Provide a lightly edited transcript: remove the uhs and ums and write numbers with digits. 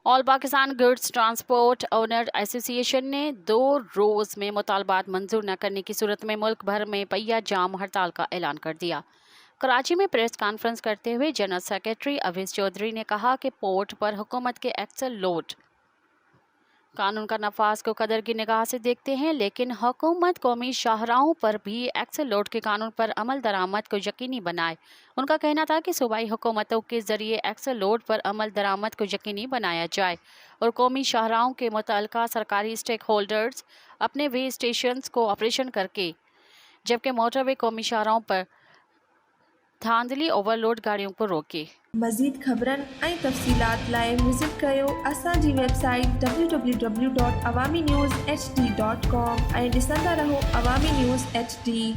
All Pakistan goods transport owner association ने 2 रोज़ में मुतालबात मंजूर न करने की सूरत में मुल्क भर में पहिया जाम हड़ताल का ऐलान कर दिया। कराची में प्रेस कॉन्फ्रेंस करते हुए जनरल सेक्रेटरी अवीस चौधरी ने कहा कि पोर्ट पर हुकूमत के एक्सेल लोड कानून का नफाज को कदर की निगाह से देखते हैं, लेकिन हुकूमत कौमी शाहराहों पर भी एक्सेल लोड के कानून पर अमल दरामद को यकीनी बनाए। उनका कहना था कि सूबाई हुकूमतों के जरिए एक्सेल लोड पर अमल दरामद को यकीनी बनाया जाए और कौमी शाहराहों के मुतल्लिका सरकारी स्टेक होल्डर्स अपने वे स्टेशंस को ऑपरेशन करके, जबकि मोटरवे कौमी शाहराहों पर धांधली ओवरलोड गाड़ियों को रोके। मज़ीद ख़बरनि ऐं तफ़सीलात लाइ विज़िट कयो असांजी वेबसाइट www.awamiNewsHD.com ऐं ॾिसंदा रहो अवामी न्यूज़ HD।